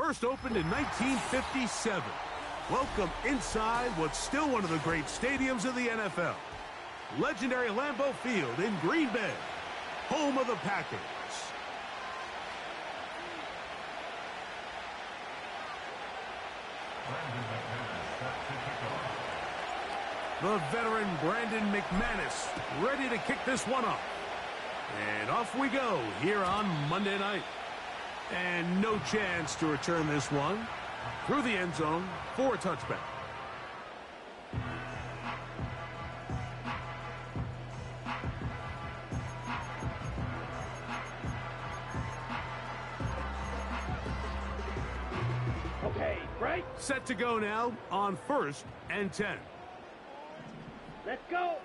First opened in 1957. Welcome inside what's still one of the great stadiums of the NFL. Legendary Lambeau Field in Green Bay, home of the Packers. The veteran Brandon McManus ready to kick this one off. And off we go here on Monday night. And no chance to return this one through the end zone for a touchback. Okay, right? Set to go now on 1st and 10. Let's go.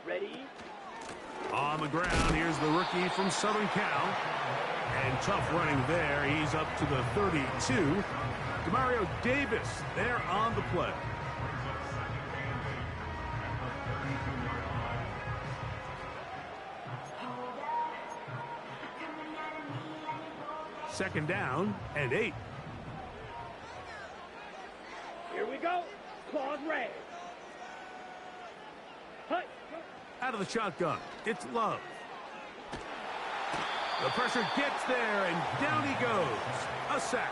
Ready? On the ground, here's the rookie from Southern Cal. And tough running there. He's up to the 32. Demario Davis there on the play. Second down and 8. Here we go. Claude Ray. Hi. Out of the shotgun, it's Love. The pressure gets there, and down he goes. A sack.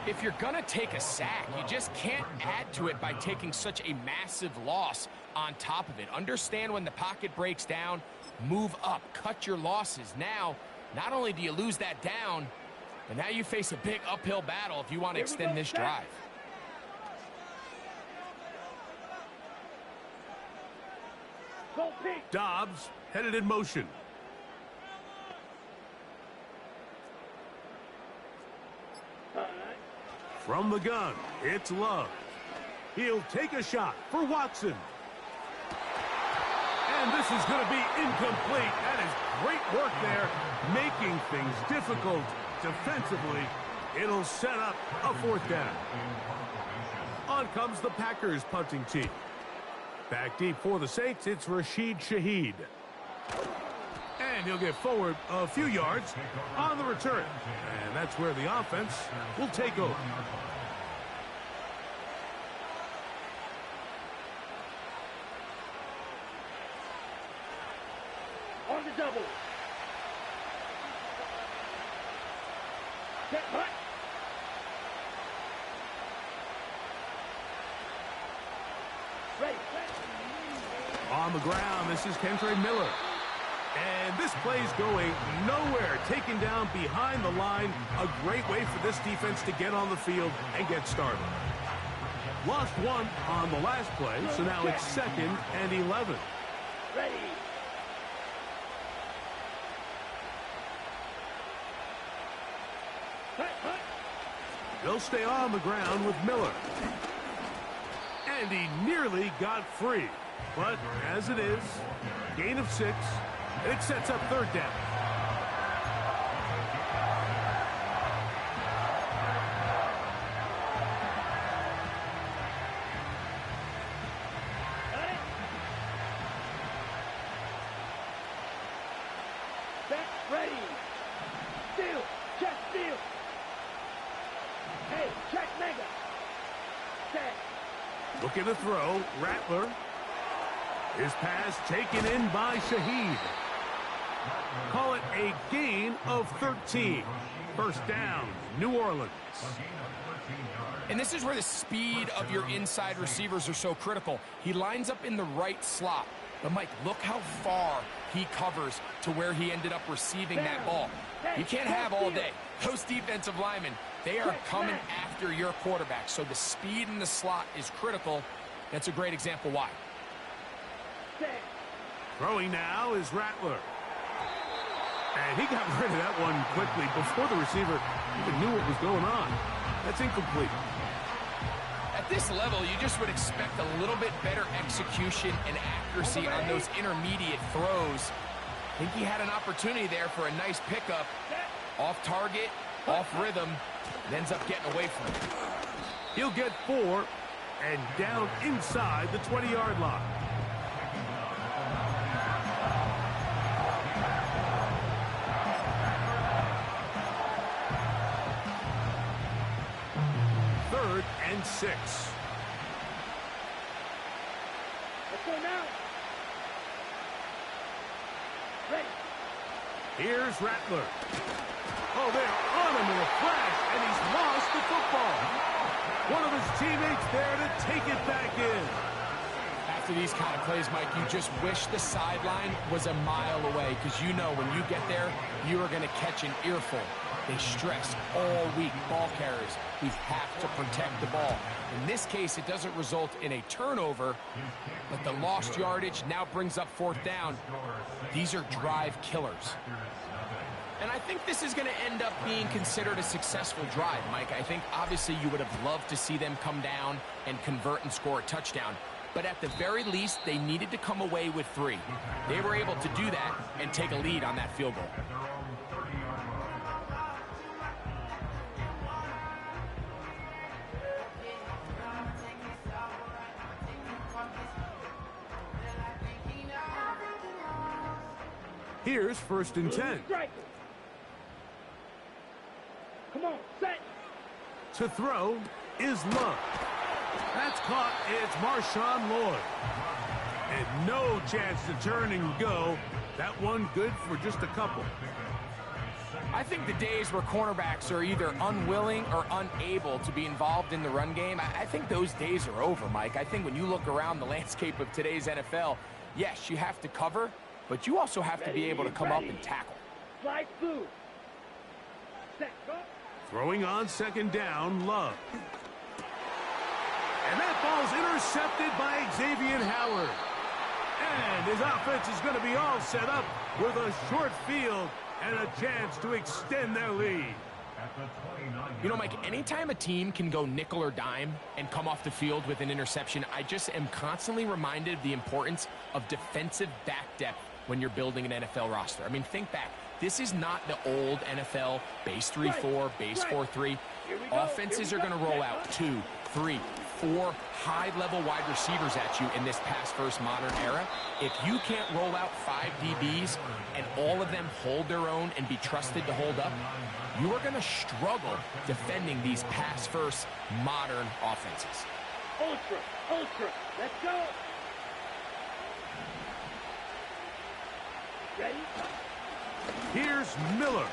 If you're going to take a sack, you just can't add to it by taking such a massive loss on top of it. Understand when the pocket breaks down, move up, cut your losses. Now, not only do you lose that down, but now you face a big uphill battle if you want to extend this drive. Dobbs headed in motion. From the gun, it's Love. He'll take a shot for Watson. And this is going to be incomplete. That is great work there, making things difficult defensively. It'll set up a 4th down. On comes the Packers punting team. Back deep for the Saints, it's Rashid Shaheed. And he'll get forward a few yards on the return. And that's where the offense will take over. On the double. Get hot. Ready. On the ground, this is Kentre Miller. And this play's going nowhere. Taken down behind the line. A great way for this defense to get on the field and get started. Lost one on the last play, so now it's 2nd and 11. Ready. They'll stay on the ground with Miller. And he nearly got free. But as it is, gain of 6, and it sets up 3rd down. Back ready. Steal. Check steal. Hey, check mega. Check. Looking to throw, Rattler. His pass taken in by Shaheed. Call it a gain of 13. 1st down, New Orleans. And this is where the speed of your inside receivers are so critical. He lines up in the right slot. But, Mike, look how far he covers to where he ended up receiving that ball. You can't have all day. Those defensive linemen, they are coming after your quarterback. So the speed in the slot is critical. That's a great example why. Throwing now is Rattler. And he got rid of that one quickly before the receiver even knew what was going on. That's incomplete. At this level, you just would expect a little bit better execution and accuracy on those intermediate throws. I think he had an opportunity there for a nice pickup. Off target, off rhythm, and ends up getting away from it. He'll get 4 and down inside the 20-yard line. and 6. Let's go now. Ready. Here's Rattler. Oh, they're on him in a flash, and he's lost the football. One of his teammates there to take it back in. After these kind of plays, Mike, you just wish the sideline was a mile away, because you know when you get there, you are going to catch an earful. They stress all week, ball carriers. We have to protect the ball. In this case, it doesn't result in a turnover, but the lost yardage now brings up 4th down. These are drive killers. And I think this is going to end up being considered a successful drive, Mike. I think obviously you would have loved to see them come down and convert and score a touchdown. But at the very least, they needed to come away with 3. They were able to do that and take a lead on that field goal. Here's 1st and 10. Come on, set. To throw is Love. That's caught. It's Marshawn Lloyd. And no chance to turn and go. That one good for just a couple. I think the days where cornerbacks are either unwilling or unable to be involved in the run game, I think those days are over, Mike. I think when you look around the landscape of today's NFL, yes, you have to cover, but you also have to be able to come up and tackle. Slide through. Set, go. Throwing on 2nd down, Love. And that ball's intercepted by Xavier Howard. And his offense is going to be all set up with a short field and a chance to extend their lead. You know, Mike, anytime a team can go nickel or dime and come off the field with an interception, I just am constantly reminded of the importance of defensive back depth when you're building an NFL roster. I mean, think back. This is not the old NFL base 3-4, base 4-3. Offenses are going to roll out 2, 3, 4 high-level wide receivers at you in this pass-first modern era. If you can't roll out 5 DBs and all of them hold their own and be trusted to hold up, you are going to struggle defending these pass-first modern offenses. Ultra, let's go. Ready? Here's Miller.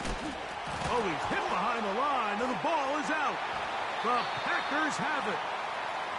Oh, he's hit behind the line, and the ball is out. The Packers have it.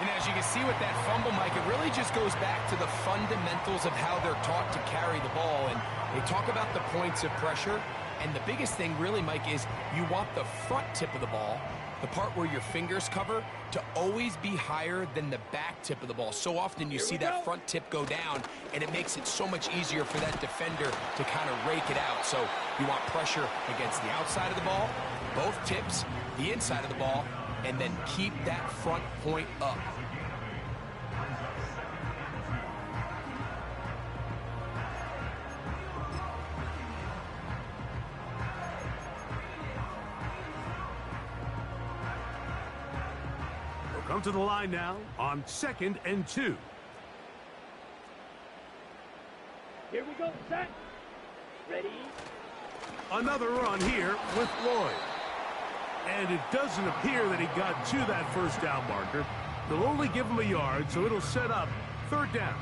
And as you can see with that fumble, Mike, it really just goes back to the fundamentals of how they're taught to carry the ball. And they talk about the points of pressure. And the biggest thing really, Mike, is you want the front tip of the ball, the part where your fingers cover, to always be higher than the back tip of the ball. So often you see that front tip go down, and it makes it so much easier for that defender to kind of rake it out. So you want pressure against the outside of the ball, both tips, the inside of the ball, and then keep that front point up. Come to the line now on 2nd and 2. Here we go, set. Ready? Another run here with Lloyd. And it doesn't appear that he got to that 1st down marker. They'll only give him a yard, so it'll set up 3rd down.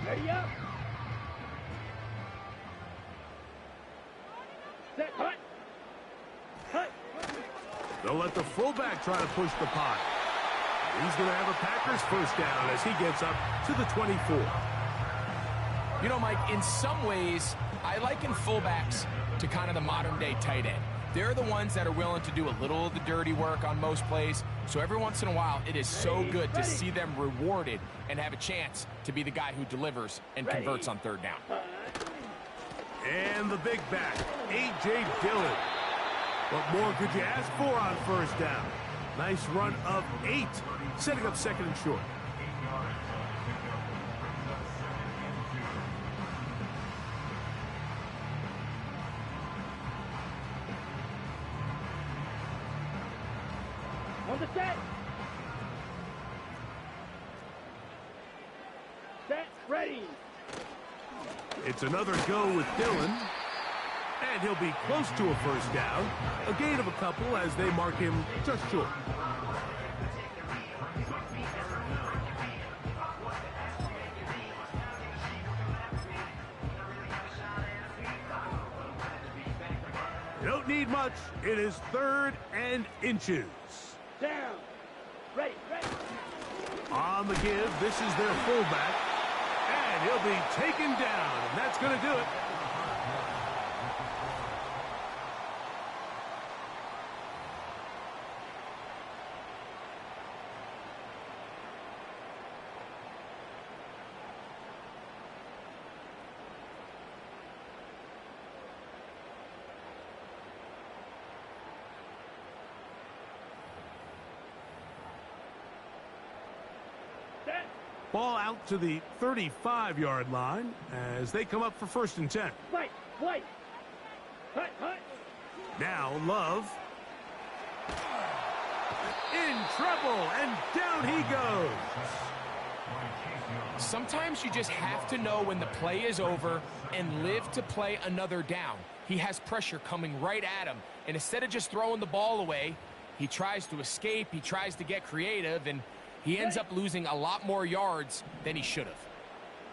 Ready up. Set, hut. Hut. They'll let the fullback try to push the pot. He's going to have a Packers 1st down as he gets up to the 24. You know, Mike, in some ways, I liken fullbacks to kind of the modern-day tight end. They're the ones that are willing to do a little of the dirty work on most plays. So every once in a while, it is so good to see them rewarded and have a chance to be the guy who delivers and converts on 3rd down. And the big back, A.J. Dillon. What more could you ask for on 1st down? Nice run of 8, setting up 2nd and short. On the set. Ready. It's another go with Dylan. And he'll be close to a first down. A gain of a couple as they mark him just short. You don't need much. It is 3rd and inches. Down. Ready. On the give, this is their fullback. And he'll be taken down. And that's going to do it. Ball out to the 35-yard line as they come up for 1st and 10. White. Hut. Now Love. In trouble, and down he goes. Sometimes you just have to know when the play is over and live to play another down. He has pressure coming right at him, and instead of just throwing the ball away, he tries to escape, he tries to get creative, and he ends up losing a lot more yards than he should have.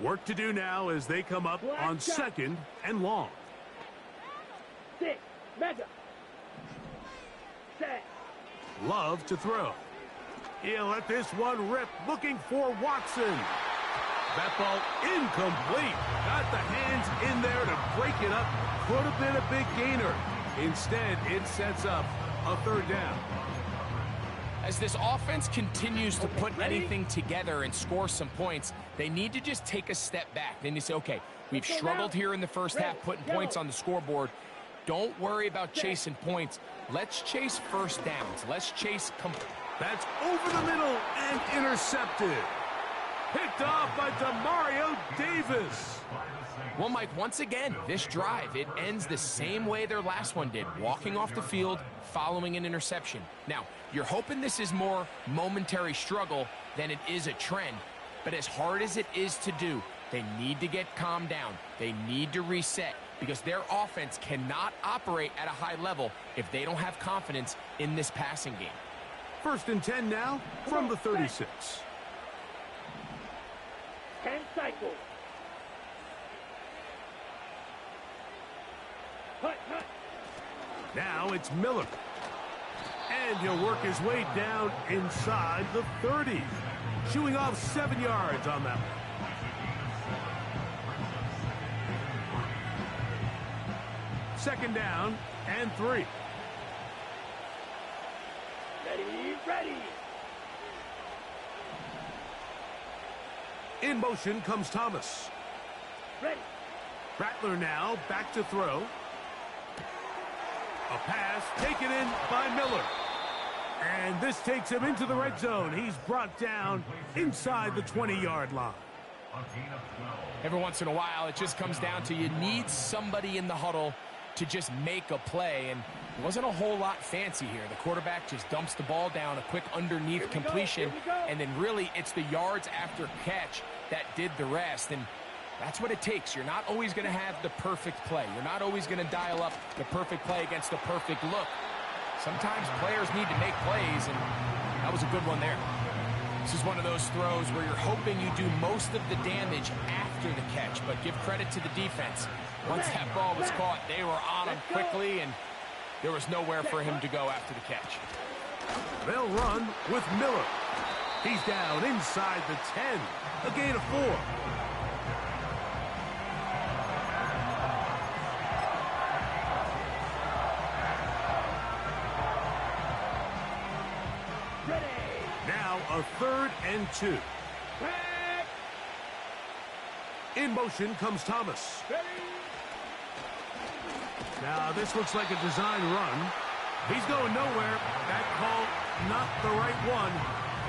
Work to do now as they come up on 2nd and long. 6. Mega. Set. Love to throw. He'll let this one rip, looking for Watson. That ball incomplete. Got the hands in there to break it up. Could have been a big gainer. Instead, it sets up a 3rd down. As this offense continues to put anything together and score some points, they need to just take a step back. They need to say, okay, we've struggled here in the first half putting points on the scoreboard. Don't worry about chasing points. Let's chase first downs. Let's chase... That's over the middle and intercepted. Picked off by Demario Davis. Well, Mike, once again, this drive, it ends the same way their last one did, walking off the field, following an interception. Now, you're hoping this is more momentary struggle than it is a trend, but as hard as it is to do, they need to get calmed down. They need to reset because their offense cannot operate at a high level if they don't have confidence in this passing game. 1st and 10 now from the 36. 10 cycles. Hut. Now it's Miller. And he'll work his way down inside the 30. Shooing off 7 yards on that one. Second down and 3. Ready. In motion comes Thomas. Ready. Rattler now back to throw. A pass taken in by Miller. And this takes him into the red zone. He's brought down inside the 20-yard line. Every once in a while, it just comes down to you need somebody in the huddle to just make a play, and it wasn't a whole lot fancy here. The quarterback just dumps the ball down, a quick underneath completion, and then really it's the yards after catch that did the rest, and that's what it takes. You're not always going to have the perfect play. You're not always going to dial up the perfect play against the perfect look. Sometimes players need to make plays, and that was a good one there. This is one of those throws where you're hoping you do most of the damage after the catch, but give credit to the defense. Once that ball was caught, they were on him quickly, and there was nowhere for him to go after the catch. They'll run with Miller. He's down inside the 10. A gain of 4. Now a 3rd and 2. In motion comes Thomas. Now this looks like a design run. He's going nowhere. That call, not the right one.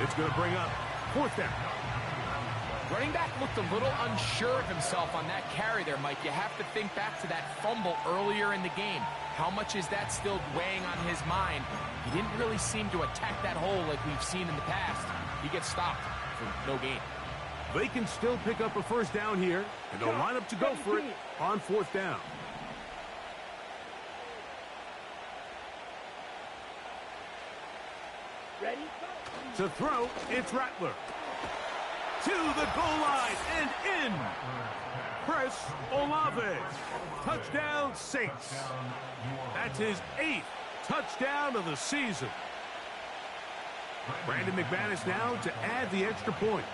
It's going to bring up 4th down. Running back looked a little unsure of himself on that carry there, Mike. You have to think back to that fumble earlier in the game. How much is that still weighing on his mind? He didn't really seem to attack that hole like we've seen in the past. He gets stopped for no gain. They can still pick up a first down here, and they'll line up to go for it on fourth down. Ready? To throw, it's Rattler. To the goal line and in. Chris Olave. Touchdown, Saints. That's his 8th touchdown of the season. Brandon McManus now to add the extra point.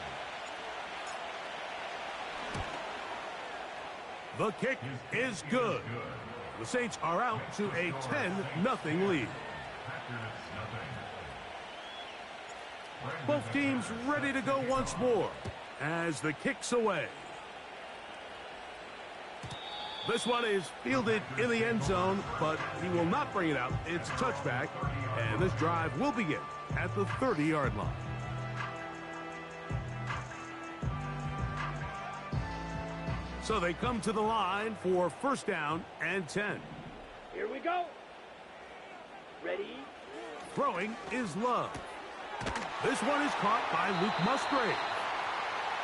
The kick is good. The Saints are out to a 10-0 lead. Both teams ready to go once more as the kick's away. This one is fielded in the end zone, but he will not bring it out. It's touchback, and this drive will begin at the 30-yard line. So they come to the line for first down and 10. Here we go. Ready? Throwing is Love. This one is caught by Luke Musgrave.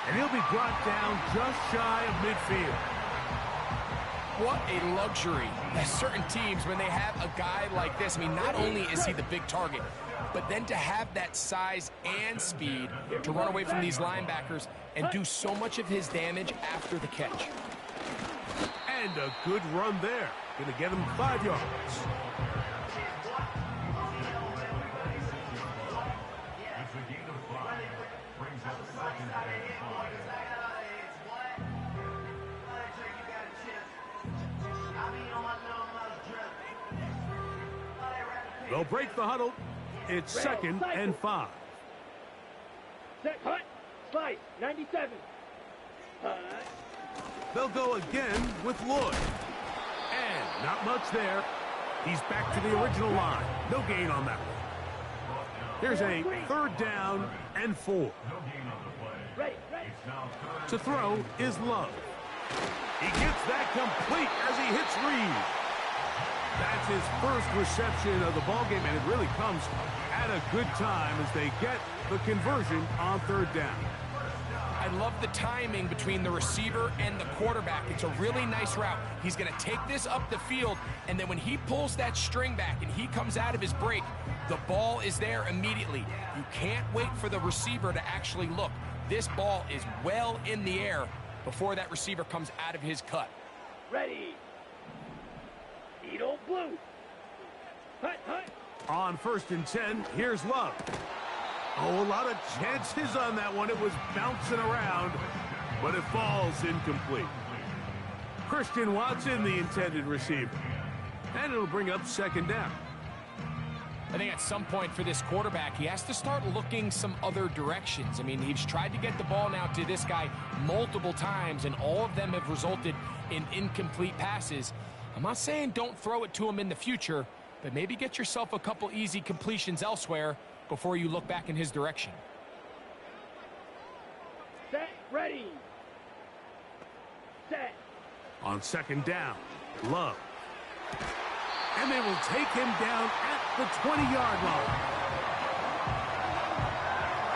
And he'll be brought down just shy of midfield. What a luxury. There's certain teams, when they have a guy like this, I mean, not only is he the big target, but then to have that size and speed to run away from these linebackers and do so much of his damage after the catch. And a good run there. Going to get him 5 yards. They'll break the huddle. It's 2nd and 5. Set, hut, slide, 97. They'll go again with Lloyd. And not much there. He's back to the original line. No gain on that one. Here's a 3rd down and 4. Ready. To throw is Love. He gets that complete as he hits Reed. That's his first reception of the ballgame, and it really comes at a good time as they get the conversion on 3rd down. I love the timing between the receiver and the quarterback. It's a really nice route. He's going to take this up the field, and then when he pulls that string back and he comes out of his break, the ball is there immediately. You can't wait for the receiver to actually look. This ball is well in the air before that receiver comes out of his cut. Ready. Eagle blue. Hut. On 1st and 10, here's Love. Oh, a lot of chances on that one. It was bouncing around, but it falls incomplete. Christian Watson, the intended receiver. And it'll bring up 2nd down. I think at some point for this quarterback, he has to start looking some other directions. I mean, he's tried to get the ball now to this guy multiple times, and all of them have resulted in incomplete passes. I'm not saying don't throw it to him in the future, but maybe get yourself a couple easy completions elsewhere before you look back in his direction. Set, ready. Set. On 2nd down, Love. And they will take him down at the 20-yard line.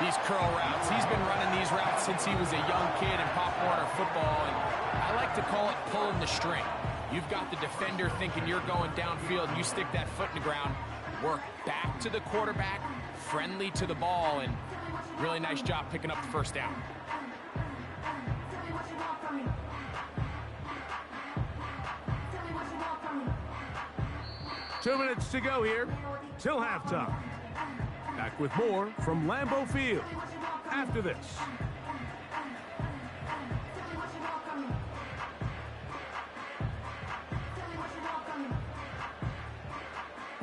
These curl routes, he's been running these routes since he was a young kid in Pop Warner football, and I like to call it pulling the string. You've got the defender thinking you're going downfield, and you stick that foot in the ground, work back to the quarterback, friendly to the ball, and really nice job picking up the first down. Two minutes to go here till halftime. Back with more from Lambeau Field after this.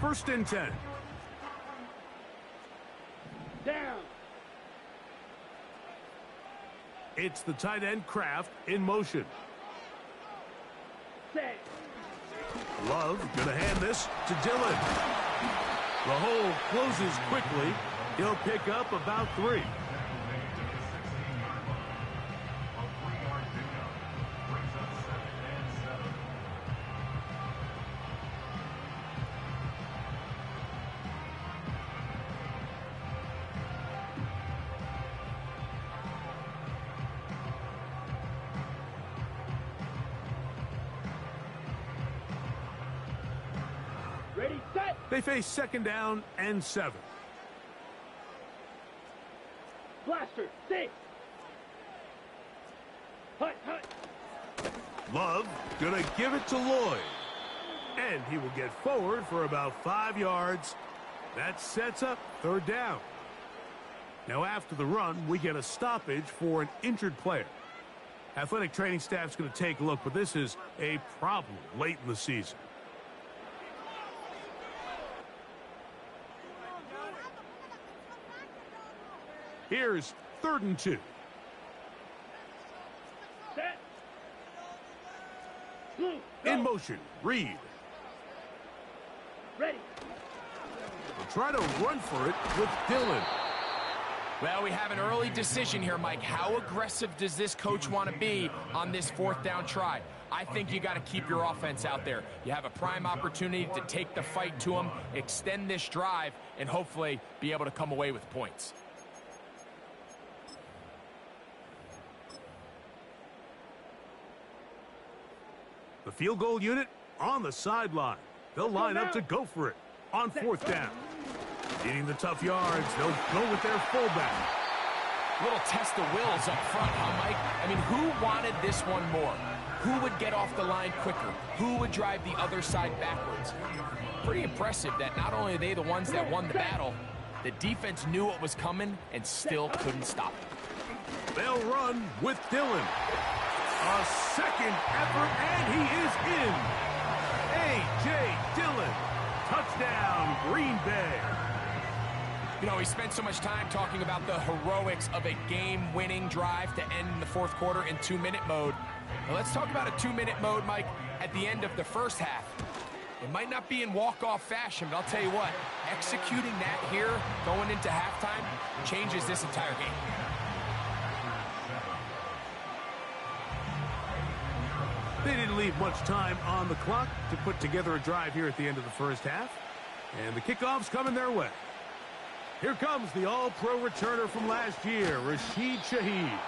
First and 10. Down. It's the tight end Kraft in motion. Set. Love gonna hand this to Dillon. The hole closes quickly. He'll pick up about 3. They face 2nd down and 7. Blaster, 6. Hut, hut. Love gonna give it to Lloyd. And he will get forward for about 5 yards. That sets up 3rd down. Now after the run, we get a stoppage for an injured player. Athletic training staff's going to take a look, but this is a problem late in the season. Here's 3rd and 2. Set. Blue. In motion, Reed. Ready. They'll try to run for it with Dillon. Well, we have an early decision here, Mike. How aggressive does this coach want to be on this 4th down try? I think you got to keep your offense out there. You have a prime opportunity to take the fight to them, extend this drive, and hopefully be able to come away with points. The field goal unit on the sideline. They'll line up to go for it on 4th down. Needing the tough yards, they'll go with their fullback. Little test of wills up front, huh, Mike? I mean, who wanted this one more? Who would get off the line quicker? Who would drive the other side backwards? Pretty impressive that not only are they the ones that won the battle, the defense knew what was coming and still couldn't stop it. They'll run with Dillon. A 2nd effort, and he is in. A.J. Dillon. Touchdown, Green Bay. You know, we spent so much time talking about the heroics of a game-winning drive to end the 4th quarter in 2-minute mode. Now let's talk about a 2-minute mode, Mike, at the end of the 1st half. It might not be in walk-off fashion, but I'll tell you what, executing that here going into halftime changes this entire game. They didn't leave much time on the clock to put together a drive here at the end of the 1st half. And the kickoff's coming their way. Here comes the all-pro returner from last year, Rashid Shaheed.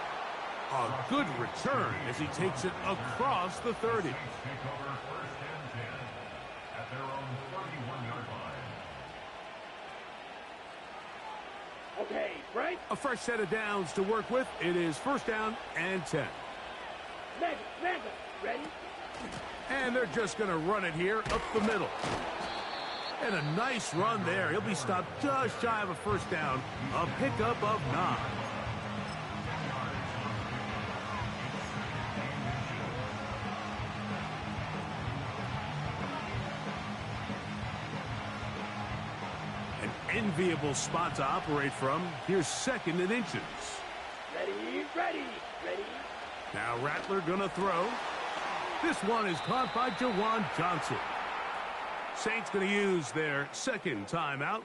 A good return as he takes it across the 30. Okay, right. A fresh set of downs to work with. It is 1st down and 10. Mega, ready. And they're just going to run it here up the middle. And a nice run there. He'll be stopped just shy of a 1st down. A pickup of 9. An enviable spot to operate from. Here's 2nd and inches. Ready. Now Rattler gonna throw. This one is caught by Jawan Johnson. Saints gonna use their 2nd timeout.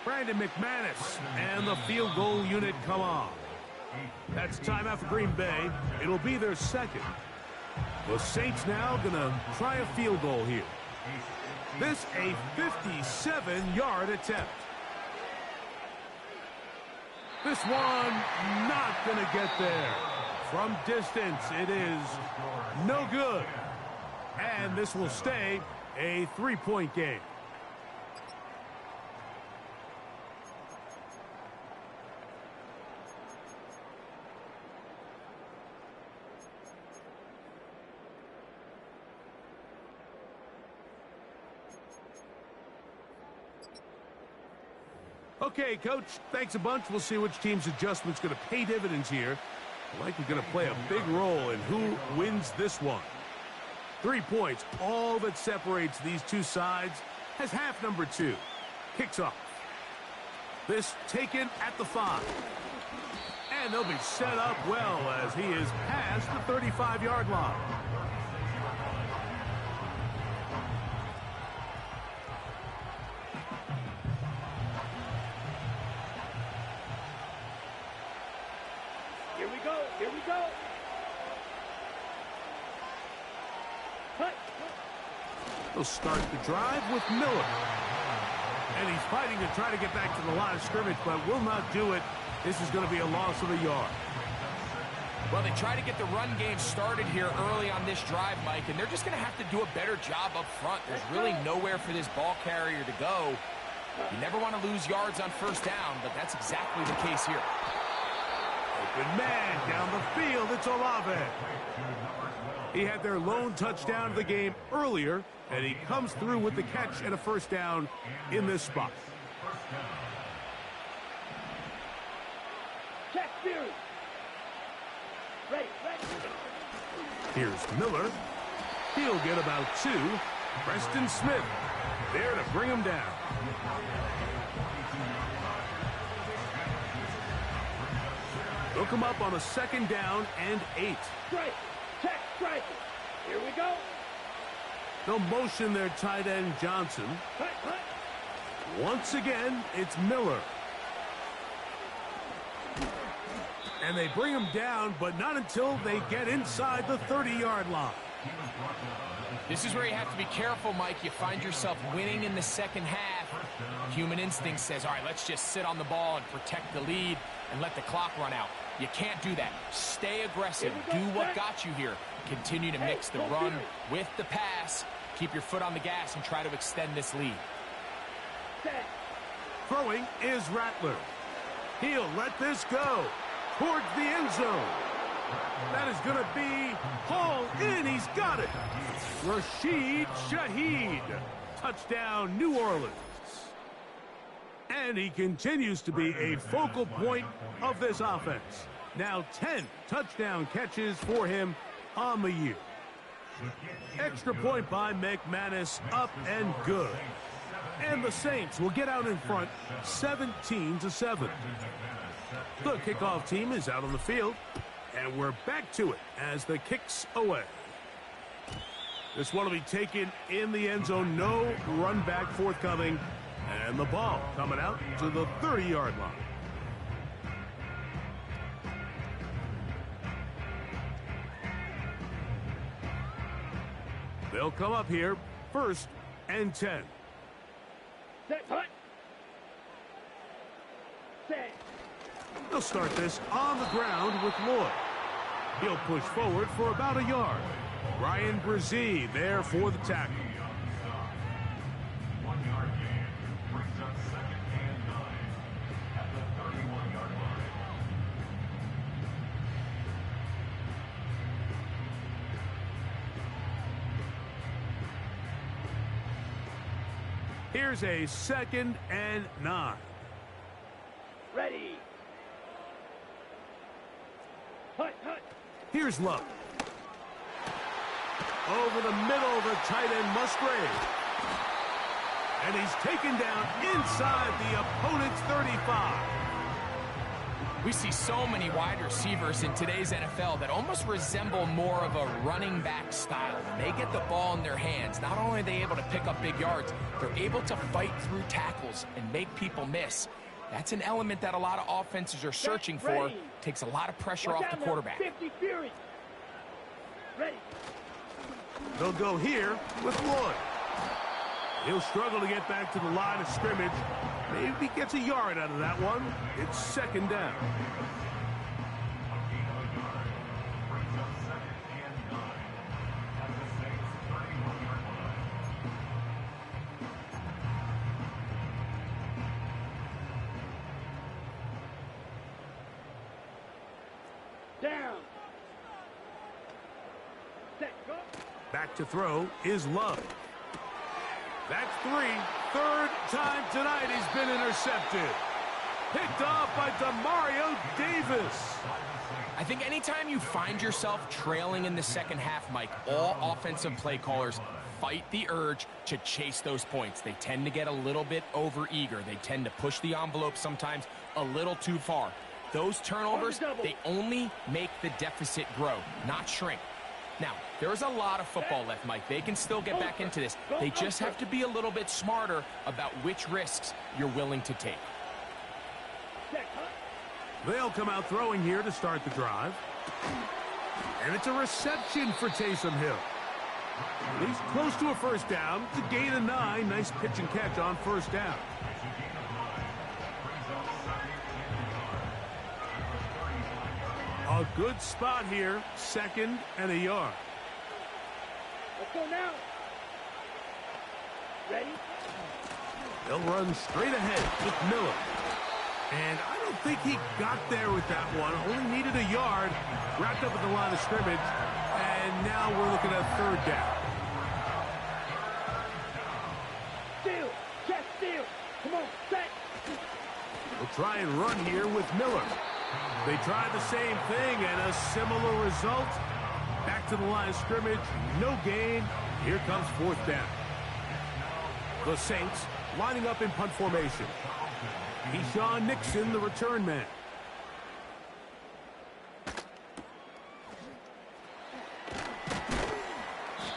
Brandon McManus and the field goal unit come on. That's timeout for Green Bay. It'll be their 2nd. The Saints now gonna try a field goal here. This a 57-yard attempt. This one not gonna get there. From distance, it is no good. And this will stay a 3-point game. Okay, Coach, thanks a bunch. We'll see which team's adjustment's going to pay dividends here. Likely going to play a big role in who wins this one. 3 points, all that separates these two sides, has half number 2. Kicks off. This taken at the 5. And they'll be set up well as he is past the 35-yard line. Here we go. Cut. They'll start the drive with Miller. And he's fighting to try to get back to the line of scrimmage, but will not do it. This is going to be a loss of a yard. Well, they try to get the run game started here early on this drive, Mike, and they're just going to have to do a better job up front. There's really nowhere for this ball carrier to go. You never want to lose yards on first down, but that's exactly the case here. Open man down the field. It's Olave. He had their lone touchdown of the game earlier, and he comes through with the catch and a first down in this spot. Check Fury. Ready. Here's Miller. He'll get about 2. Preston Smith there to bring him down. They'll come up on a 2nd down and 8. Strike. Check strike. Here we go. They'll motion their tight end Johnson. Cut. Once again, it's Miller. And they bring him down, but not until they get inside the 30-yard line. This is where you have to be careful, Mike. You find yourself winning in the second half. Human instinct says, all right, let's just sit on the ball and protect the lead and let the clock run out. You can't do that. Stay aggressive. Do what got you here. Continue to mix the run with the pass. Keep your foot on the gas and try to extend this lead. Throwing is Rattler. He'll let this go towards the end zone. That is going to be hauled in. He's got it. Rashid Shaheed. Touchdown, New Orleans. And he continues to be a focal point of this offense. Now 10 touchdown catches for him on the year. Extra point by McManus, up and good. And the Saints will get out in front 17-7. The kickoff team is out on the field, and we're back to it as the kick's away. This one will be taken in the end zone. No run back forthcoming. And the ball coming out to the 30-yard line. They'll come up here 1st and 10. Set. Cut. Set. They'll start this on the ground with Lloyd. He'll push forward for about a yard. Ryan Brzee there for the tackle. 1 yard gain brings up 2nd and 9 at the 31-yard line. Here's a 2nd and 9. Ready. Cut. Here's Love. Over the middle, the tight end Musgrave. And he's taken down inside the opponent's 35. We see so many wide receivers in today's NFL that almost resemble more of a running back style. When they get the ball in their hands, not only are they able to pick up big yards, they're able to fight through tackles and make people miss. That's an element that a lot of offenses are searching for. Takes a lot of pressure off the quarterback. 50 Fury. Ready. They'll go here with Lloyd. He'll struggle to get back to the line of scrimmage. Maybe he gets a yard out of that one. It's 2nd down. Down. Set. Go. Back to throw is Love. That's 3. 3rd time tonight he's been intercepted. Picked off by Demario Davis. I think anytime you find yourself trailing in the second half, Mike, all offensive play callers fight the urge to chase those points. They tend to get a little bit overeager. They tend to push the envelope sometimes a little too far. Those turnovers, they only make the deficit grow, not shrink. Now, there's a lot of football left, Mike. They can still get back into this. They just have to be a little bit smarter about which risks you're willing to take. They'll come out throwing here to start the drive. And it's a reception for Taysom Hill. He's close to a first down. It's a gain of 9. Nice pitch and catch on first down. A A good spot here, 2nd and a yard. Let's go now. Ready? They'll run straight ahead with Miller. And I don't think he got there with that one. Only needed a yard. Wrapped up at the line of scrimmage. And now we're looking at 3rd down. Steal. Check steal. Come on, set. We'll try and run here with Miller. They tried the same thing and a similar result. Back to the line of scrimmage. No gain. Here comes 4th down. The Saints lining up in punt formation. Keyshawn Nixon, the return man.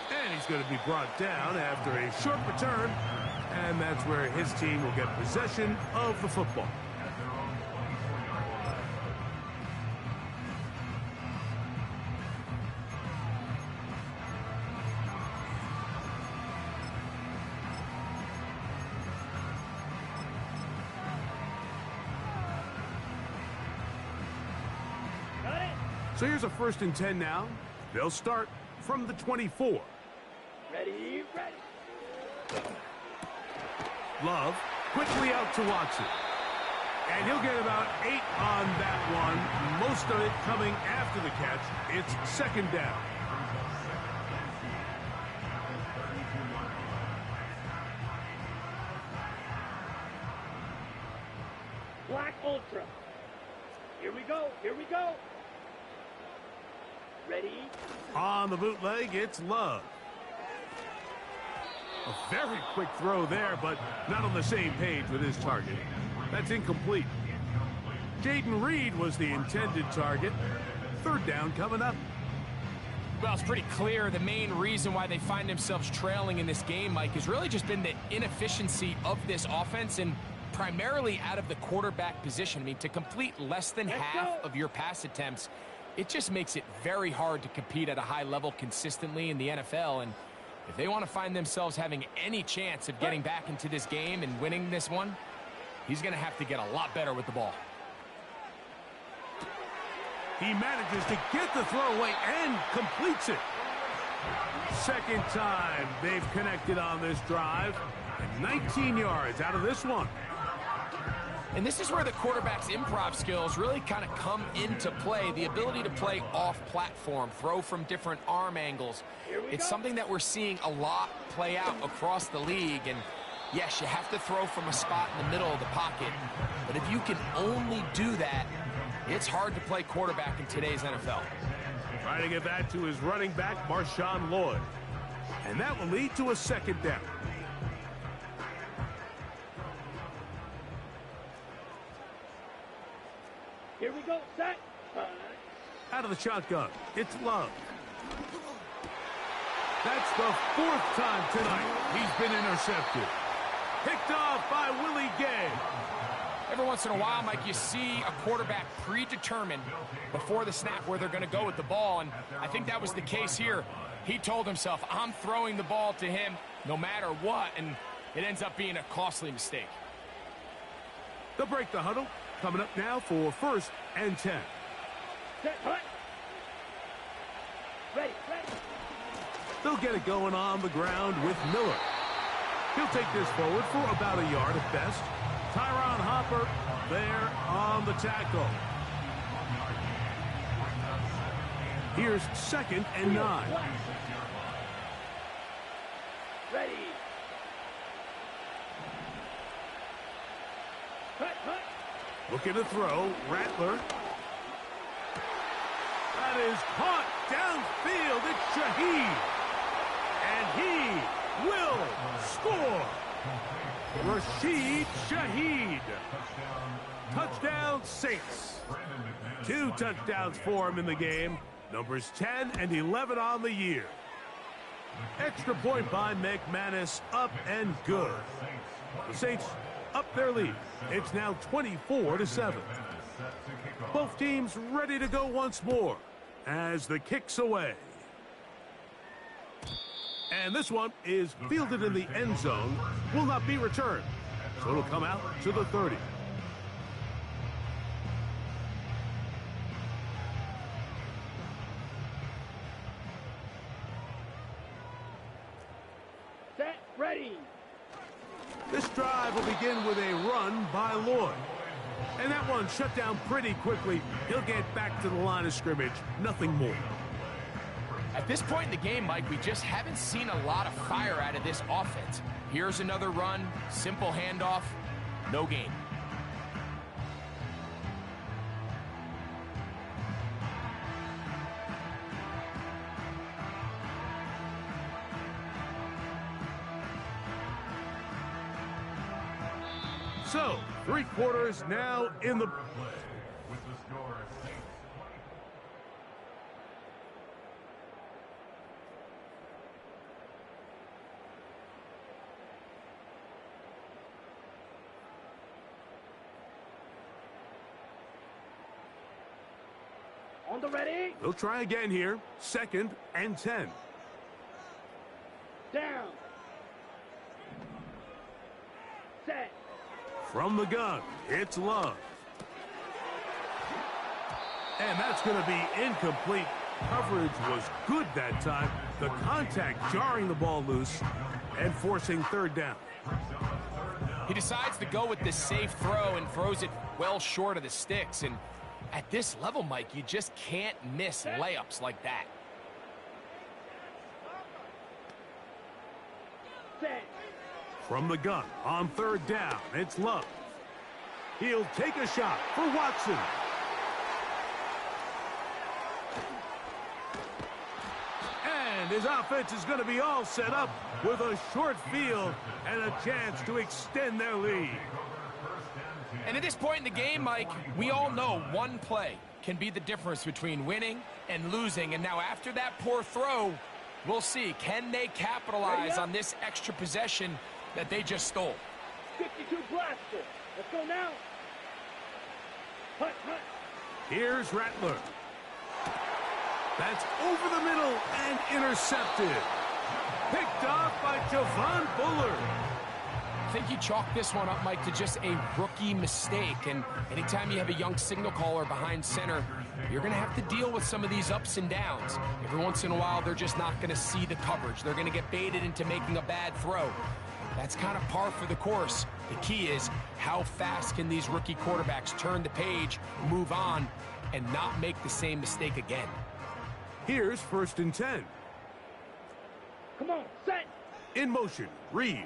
And he's going to be brought down after a short return. And that's where his team will get possession of the football. So here's a 1st and 10 now. They'll start from the 24. Ready, ready. Love quickly out to Watson. And he'll get about 8 on that one. Most of it coming after the catch. It's 2nd down. Black Ultra. Here we go, here we go. Ready? On the bootleg, it's Love. A very quick throw there, but not on the same page with his target. That's incomplete. Jaden Reed was the intended target. 3rd down coming up. Well, it's pretty clear the main reason why they find themselves trailing in this game, Mike, has really just been the inefficiency of this offense and primarily out of the quarterback position. I mean, to complete less than half of your pass attempts, it just makes it very hard to compete at a high level consistently in the NFL. And if they want to find themselves having any chance of getting back into this game and winning this one, he's going to have to get a lot better with the ball. He manages to get the throw away and completes it. 2nd time they've connected on this drive. And 19 yards out of this one. And this is where the quarterback's improv skills really kind of come into play. The ability to play off-platform, throw from different arm angles. It's something that we're seeing a lot play out across the league. And yes, you have to throw from a spot in the middle of the pocket. But if you can only do that, it's hard to play quarterback in today's NFL. Trying to get that to his running back, Marshawn Lloyd. And that will lead to a 2nd down. Here we go, set. Out of the shotgun, it's Love. That's the 4th time tonight he's been intercepted. Picked off by Willie Gay. Every once in a while, Mike, you see a quarterback predetermined before the snap where they're going to go with the ball, and I think that was the case here. He told himself, I'm throwing the ball to him no matter what, and it ends up being a costly mistake. They'll break the huddle. Coming up now for 1st and 10. Set, hut. Ready, ready. They'll get it going on the ground with Miller. He'll take this forward for about a yard at best. Tyron Hopper there on the tackle. Here's 2nd and 9. Ready. Hut, hut. Looking to throw, Rattler. That is caught downfield. It's Shaheed. And he will score. Rashid Shaheed. Touchdown Saints. 2 touchdowns for him in the game. Numbers 10 and 11 on the year. Extra point by McManus, up and good. The Saints up their lead. It's now 24-7. Both teams ready to go once more as the kick's away. And this one is fielded in the end zone, will not be returned. So it'll come out to the 30. Set. Ready. This drive will begin with a run by Lloyd. And that one shut down pretty quickly. He'll get back to the line of scrimmage. Nothing more. At this point in the game, Mike, we just haven't seen a lot of fire out of this offense. Here's another run, simple handoff, no gain. So, 3 quarters now in the... With the score 6-20. On the ready. They'll try again here. 2nd and 10. Down. Set. From the gun, it's Love. And that's going to be incomplete. Coverage was good that time. The contact jarring the ball loose and forcing 3rd down. He decides to go with this safe throw and throws it well short of the sticks. And at this level, Mike, you just can't miss layups like that. Set. From the gun on 3rd down, it's Love. He'll take a shot for Watson. And his offense is going to be all set up with a short field and a chance to extend their lead. And at this point in the game, Mike, we all know one play can be the difference between winning and losing. And now after that poor throw, we'll see, can they capitalize on this extra possession that they just stole? 52 blaster. Let's go now. Hut, hut. Here's Rattler. That's over the middle and intercepted. Picked off by Javon Bullard. I think you chalk this one up, Mike, to just a rookie mistake. And anytime you have a young signal caller behind center, you're going to have to deal with some of these ups and downs. Every once in a while, they're just not going to see the coverage. They're going to get baited into making a bad throw. That's kind of par for the course. The key is how fast can these rookie quarterbacks turn the page, move on, and not make the same mistake again. Here's 1st and 10. Come on. Set. In motion, Reed.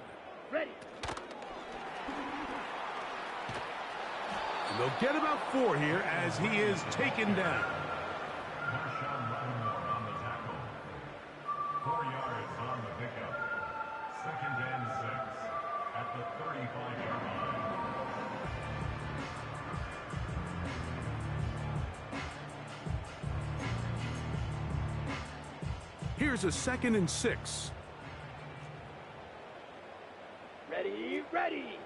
Ready. And they'll get about 4 here as he is taken down. On the tackle. 4 yards on the pickup. 2nd and 6 at the 35-yard line. Here's a 2nd and 6. Ready. Ready.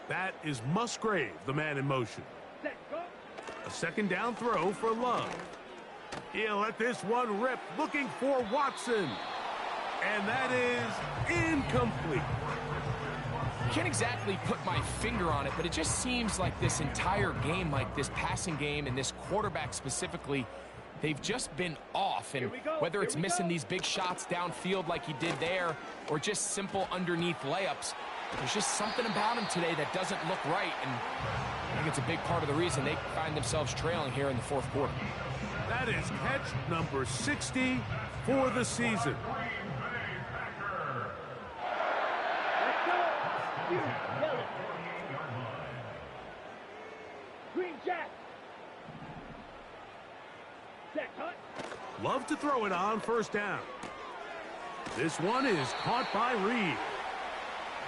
That is Musgrave, the man in motion. Set. Go. A 2nd down throw for Love. He'll let this one rip, looking for Watson. And that is incomplete. Can't exactly put my finger on it, but it just seems like this entire game, like this passing game and this quarterback specifically, they've just been off. And whether it's missing these big shots downfield like he did there or just simple underneath layups, there's just something about him today that doesn't look right. And I think it's a big part of the reason they find themselves trailing here in the 4th quarter. That is catch number 60 for the season. Let's go. Yellow. Green Jack. Set. Hut. Love to throw it on 1st down. This one is caught by Reed.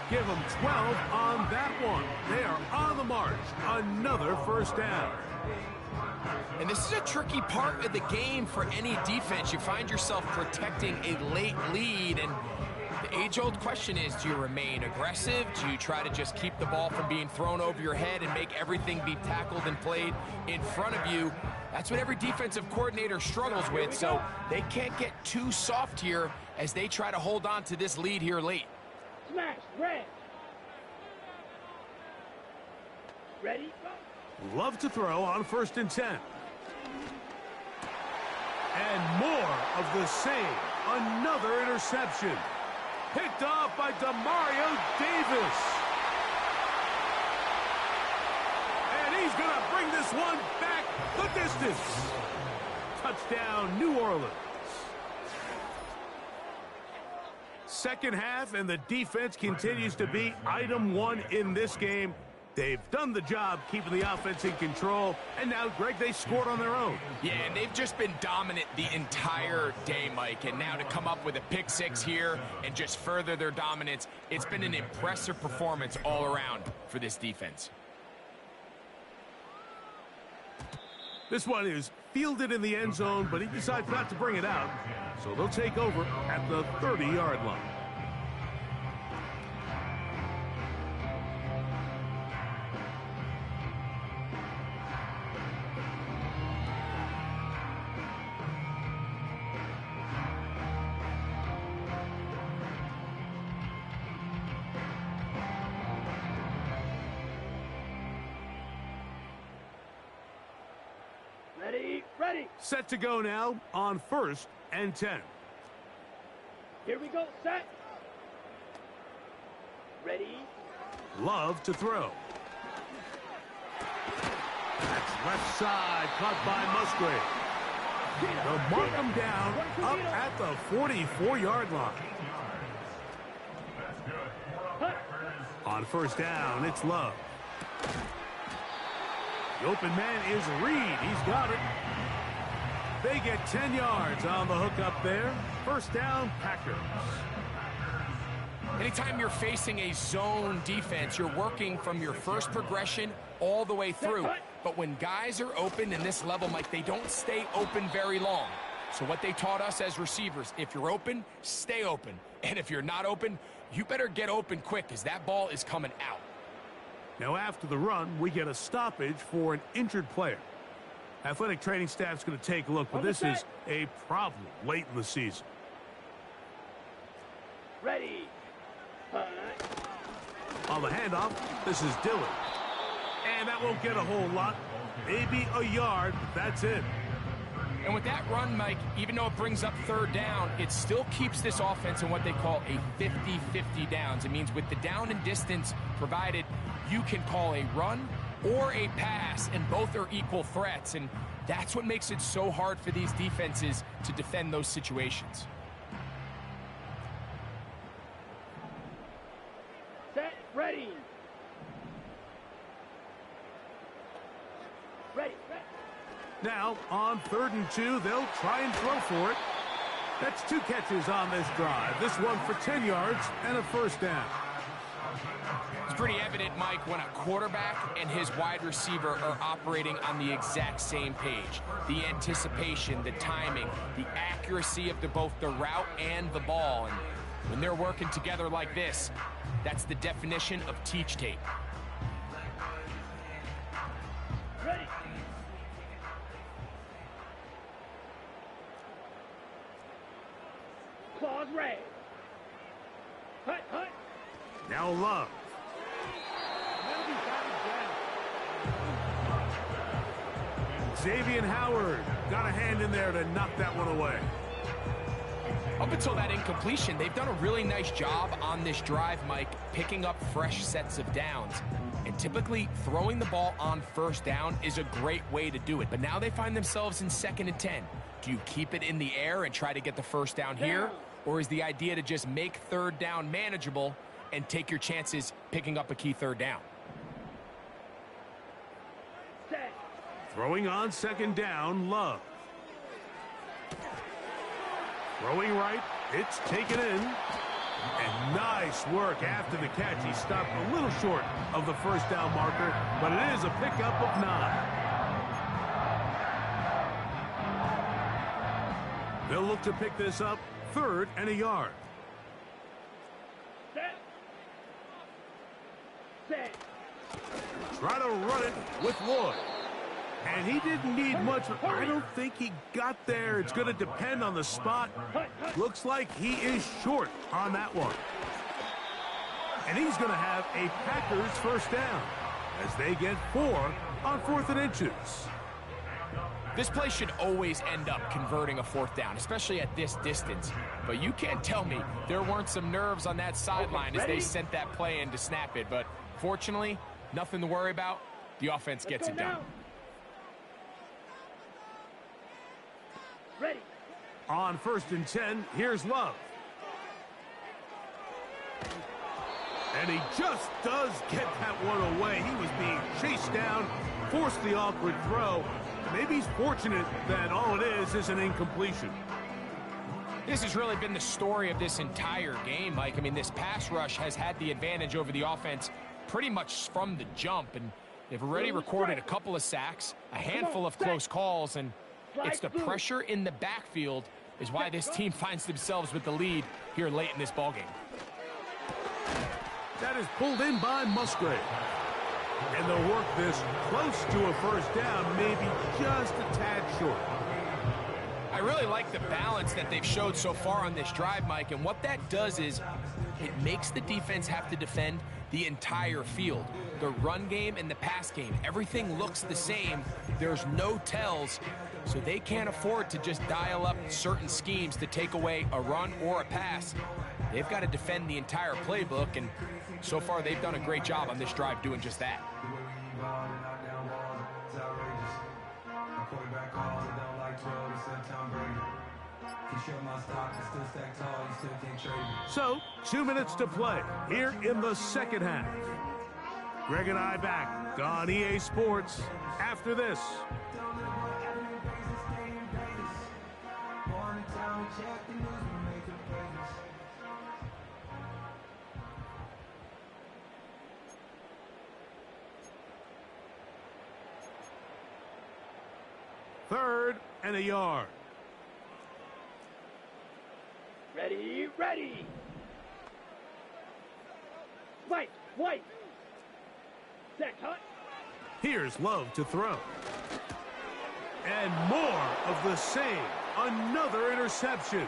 Give them 12 on that one. They are on the march. Another 1st down. And this is a tricky part of the game for any defense. You find yourself protecting a late lead, and the age-old question is, do you remain aggressive? Do you try to just keep the ball from being thrown over your head and make everything be tackled and played in front of you? That's what every defensive coordinator struggles with, so they can't get too soft here as they try to hold on to this lead here late. Smash. Red. Ready. Go. Love to throw on 1st and 10. And more of the same. another interception. Picked off by Demario Davis. And he's going to bring this one back the distance. Touchdown, New Orleans. Second half, and the defense continues to be item one in this game. They've done the job keeping the offense in control, and now, Greg, they scored on their own. Yeah, and they've just been dominant the entire day, Mike, and now to come up with a pick six here and just further their dominance, it's been an impressive performance all around for this defense. This one is fielded in the end zone, but he decides not to bring it out, so they'll take over at the 30-yard line. Ready. Set to go now on 1st and 10. Here we go. Set. Ready. Love to throw. That's left side, caught by Musgrave. They'll mark him down up at the 44-yard line. On 1st down, it's Love. The open man is Reed. He's got it. They get 10 yards on the hook up there. 1st down, Packers. Anytime you're facing a zone defense, you're working from your first progression all the way through. But when guys are open in this level, Mike, they don't stay open very long. So what they taught us as receivers, if you're open, stay open. And if you're not open, you better get open quick because that ball is coming out. Now after the run, we get a stoppage for an injured player. Athletic training staff's going to take a look, but this is a problem late in the season. Ready. On the handoff, this is Dillon. And that won't get a whole lot. Maybe a yard, but that's it. And with that run, Mike, even though it brings up 3rd down, it still keeps this offense in what they call a 50-50 downs. It means with the down and distance provided, you can call a run or a pass, and both are equal threats. And that's what makes it so hard for these defenses to defend those situations. Set. Ready. Ready. Now, on 3rd and 2, they'll try and throw for it. That's 2 catches on this drive. This one for 10 yards and a 1st down. It's pretty evident, Mike, when a quarterback and his wide receiver are operating on the exact same page. The anticipation, the timing, the accuracy of both the route and the ball. And when they're working together like this, that's the definition of teach tape. Ready. Claws raised. Hut. Now Love. Xavier Howard got a hand in there to knock that one away. Up until that incompletion, they've done a really nice job on this drive, Mike, picking up fresh sets of downs. And typically, throwing the ball on 1st down is a great way to do it. But now they find themselves in 2nd and 10. Do you keep it in the air and try to get the 1st down here? Or is the idea to just make 3rd down manageable and take your chances picking up a key 3rd down? Set. Throwing on 2nd down, Love. Throwing right, it's taken in. And nice work after the catch. He stopped a little short of the 1st down marker, but it is a pickup of 9. They'll look to pick this up 3rd and a yard. Set. Try to run it with Lloyd. And he didn't need much. I don't think he got there. It's going to depend on the spot. Looks like he is short on that one. And he's going to have a Packers 1st down as they get 4 on 4th and inches. This play should always end up converting a fourth down, especially at this distance. But you can't tell me there weren't some nerves on that sideline as they sent that play in to snap it. But fortunately, nothing to worry about. The offense gets it done. Ready. On 1st and 10, here's Love. And he just does get that one away. He was being chased down, forced the awkward throw. Maybe he's fortunate that all it is an incompletion. This has really been the story of this entire game, Mike. I mean, this pass rush has had the advantage over the offense pretty much from the jump. And they've already recorded a couple of sacks, a handful of close calls, and it's the pressure in the backfield is why this team finds themselves with the lead here late in this ballgame. That is pulled in by Musgrave. And they'll work this close to a first down, maybe just a tad short. I really like the balance that they've showed so far on this drive, Mike, and what that does is it makes the defense have to defend the entire field. The run game and the pass game, everything looks the same. There's no tells, so they can't afford to just dial up certain schemes to take away a run or a pass. They've got to defend the entire playbook, and so far they've done a great job on this drive doing just that. So, 2 minutes to play here in the second half. Greg and I back on EA Sports after this. Third and a yard. Ready, ready. White. Set, hut. Here's Love to throw. And more of the same. Another interception.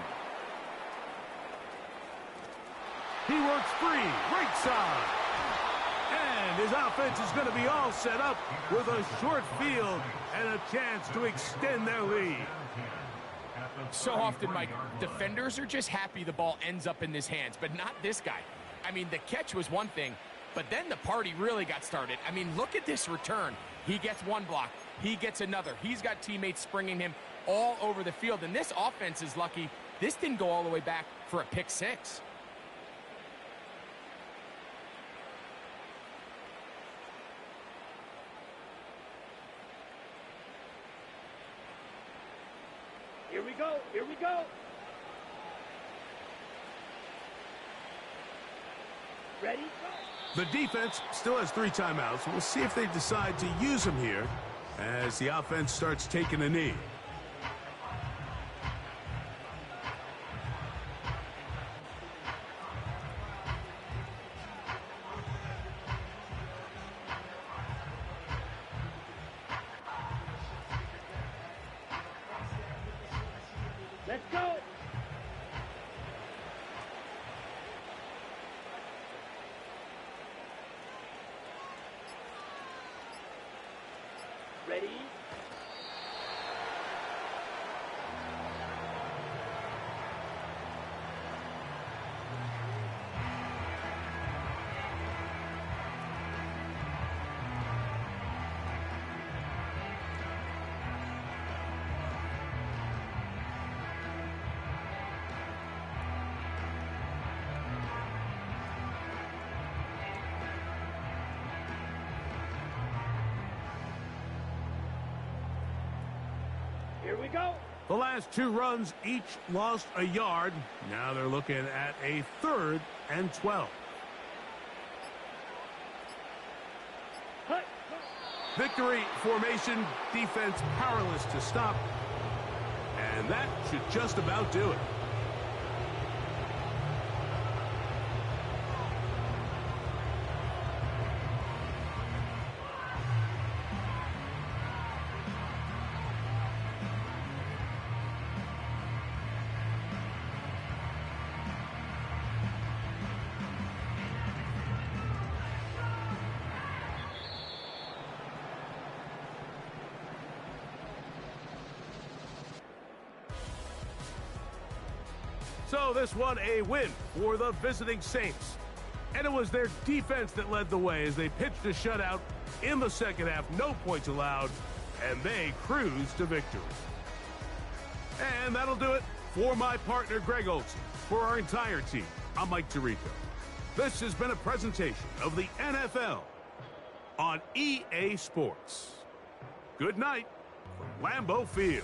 He works free, right side. And his offense is going to be all set up with a short field and a chance to extend their lead. So often, Mike, defenders are just happy the ball ends up in his hands, but not this guy. I mean, the catch was one thing, but then the party really got started. I mean, look at this return. He gets one block. He gets another. He's got teammates springing him all over the field, and this offense is lucky this didn't go all the way back for a pick six. Here we go, here we go. Ready, go. The defense still has 3 timeouts. We'll see if they decide to use them here as the offense starts taking a knee. Let's go. Ready? Here we go. The last 2 runs each lost a yard. Now they're looking at a 3rd and 12. Hut. Victory formation, defense powerless to stop. And that should just about do it. So this one a win for the visiting Saints. And it was their defense that led the way as they pitched a shutout in the second half. No points allowed, and they cruised to victory. And that'll do it for my partner, Greg Olson. For our entire team, I'm Mike Tirico. This has been a presentation of the NFL on EA Sports. Good night from Lambeau Field.